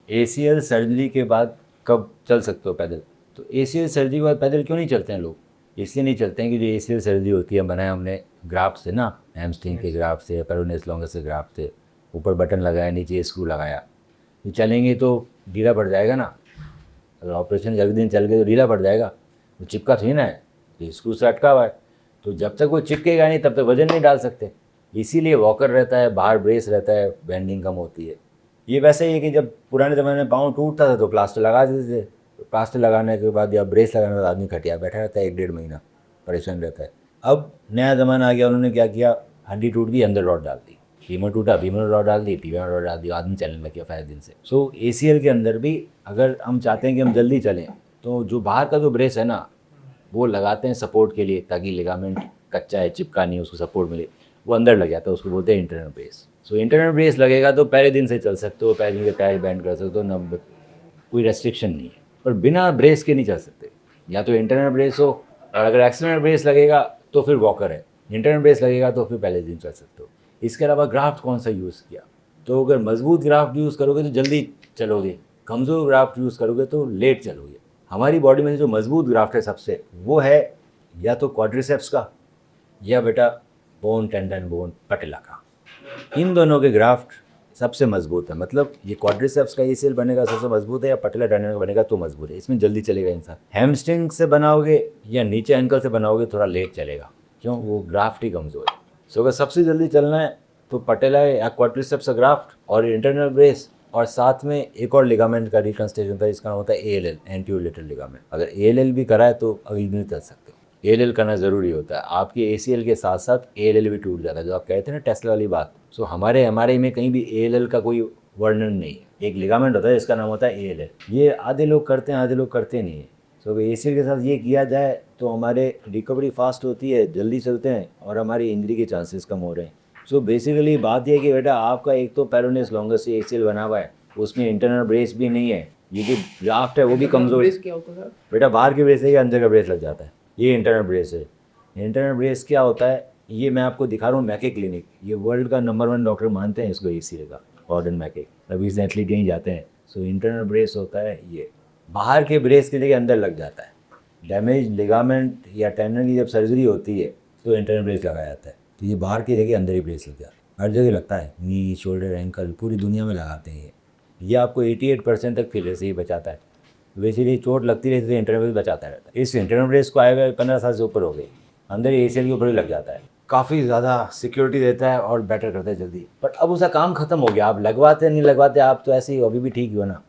ACL surgery के बाद कब चल सकते हो पैदल? तो एसीएल सर्जरी के बाद पैदल क्यों नहीं चलते हैं लोग? इसलिए नहीं चलते हैं कि जो एसीएल सर्जरी होती है बनाया हमने ग्राफ्ट से ना, हैमस्ट्रिंग के ग्राफ्ट से, पेरोनेस लॉन्गस के ग्राफ्ट से, ऊपर बटन लगाया, नीचे स्क्रू लगाया। ये चलेंगे तो ढीला पड़ जाएगा ना, अगर ऑपरेशन एक दिन चल गए तो ढीला पड़ जाएगा, तो चिपका थोड़ी ना है, तो स्क्रू से अटका हुआ है, तो जब तक वो चिपकेगा नहीं तब तक वजन नहीं डाल सकते। इसीलिए वॉकर रहता है, बाहर ब्रेस रहता है, बेंडिंग कम होती है। ये वैसे ही है कि जब पुराने ज़माने में पाँव टूटता था तो प्लास्टर लगा देते थे, तो प्लास्टर लगाने के बाद या ब्रेस लगाने के बाद आदमी खटिया बैठा रहता है 1-1.5 महीना, परेशान रहता है। अब नया ज़माना आ गया, उन्होंने क्या किया, हड्डी टूट गई, अंदर रॉड डाल दी, फीमर टूटा, फीमर रॉड डाल दी, टीमर रॉड डाल दी, आदमी चलने लग गया 5 दिन से। सो एसीएल के अंदर भी अगर हम चाहते हैं कि हम जल्दी चलें तो जो बाहर का जो ब्रेस है ना वो लगाते हैं सपोर्ट के लिए, ताकि लिगामेंट कच्चा है, चिपका नहीं, उसको सपोर्ट मिले, वो अंदर लग जाता है, उसको बोलते हैं internal brace. So internal brace लगेगा तो पहले दिन से चल सकते हो, पहले दिन के टायर बैंड कर सकते हो, ना कोई रेस्ट्रिक्शन नहीं है। पर बिना ब्रेस के नहीं चल सकते, या तो इंटरनल ब्रेस हो, और अगर एक्सटर्नल ब्रेस लगेगा तो फिर वॉकर है, इंटरनल ब्रेस लगेगा तो फिर पहले दिन चल सकते हो। इसके अलावा ग्राफ्ट कौन सा यूज़ किया, तो अगर मजबूत ग्राफ्ट यूज़ करोगे तो जल्दी चलोगे, कमज़ोर ग्राफ्ट यूज़ करोगे तो लेट चलोगे। हमारी बॉडी में जो मजबूत ग्राफ्ट है सबसे, वो है या तो क्वाड्रिसेप्स का या बेटा बोन टेंडन बोन पटेला का। इन दोनों के ग्राफ्ट सबसे मजबूत है, मतलब ये क्वाड्रिसेप्स का एसीएल बनेगा सबसे मजबूत है, या पटेला टेंडन का बनेगा तो मजबूत है, इसमें जल्दी चलेगा इंसान। हैमस्ट्रिंग से बनाओगे या नीचे एंकल से बनाओगे थोड़ा लेट चलेगा, क्यों, वो ग्राफ्ट ही कमज़ोर है। सो अगर सबसे जल्दी चलना है तो पटेला या क्वाड्रिसेप्स का ग्राफ्ट और इंटरनल ब्रेस, और साथ में एक और लिगामेंट का रिकंस्ट्रक्शन होता है, इसका नाम होता है एएलएल, एंटीरियर लेटरल लिगामेंट। अगर एएलएल भी कराए तो अभी नहीं चल सकते, एएलएल करना ज़रूरी होता है। आपके एसीएल के साथ साथ एएलएल भी टूट जाता है, जो आप कहते हैं ना टेस्ला वाली बात। सो हमारे में कहीं भी एएलएल का कोई वर्णन नहीं है। एक लिगामेंट होता है जिसका नाम होता है एएलएल, ये आधे लोग करते हैं, आधे लोग करते नहीं हैं। सो अगर एसीएल के साथ ये किया जाए तो हमारे रिकवरी फास्ट होती है, जल्दी चलते हैं, और हमारी इंजरी के चांसेस कम हो रहे हैं। सो बेसिकली बात यह है कि बेटा आपका एक तो पेरोनेस लॉन्गस से एसीएल बना हुआ है, उसमें इंटरनल ब्रेस भी नहीं है, ये जो ग्राफ्ट है वो भी कमज़ोर है। क्या होता है बेटा बाहर के ब्रेस है या अंदर का ब्रेस लग जाता है, ये इंटरनल ब्रेस है। इंटरनल ब्रेस क्या होता है, ये मैं आपको दिखा रहा हूँ, मैके क्लिनिक, ये वर्ल्ड का नंबर 1 डॉक्टर मानते हैं इसको एसीएल का, गॉर्डन मैके, अभी से एथलीट यहीं जाते हैं। सो इंटरनल ब्रेस होता है ये, बाहर के ब्रेस के जगह अंदर लग जाता है। डैमेज लिगामेंट या टेंडन की जब सर्जरी होती है तो इंटरनल ब्रेस लगाया जाता है, तो ये बाहर की जगह अंदर ही ब्रेस लग जाता है, हर जगह लगता है, नी, शोल्डर, एंकल, पूरी दुनिया में लगाते हैं ये आपको 88% तक फेलियर से ही बचाता है। बेसिकली चोट लगती रहती है, इंटरनल ब्रेस बचाता रहता है। इस इंटरनल ब्रेस को आए हुए 15 साल से ऊपर हो गए, अंदर ही एसीएल के ऊपर ही लग जाता है, काफ़ी ज़्यादा सिक्योरिटी देता है और बेटर करता है जल्दी। बट अब उसका काम खत्म हो गया, आप लगवाते नहीं लगवाते, आप तो ऐसे ही अभी भी ठीक ही हो ना।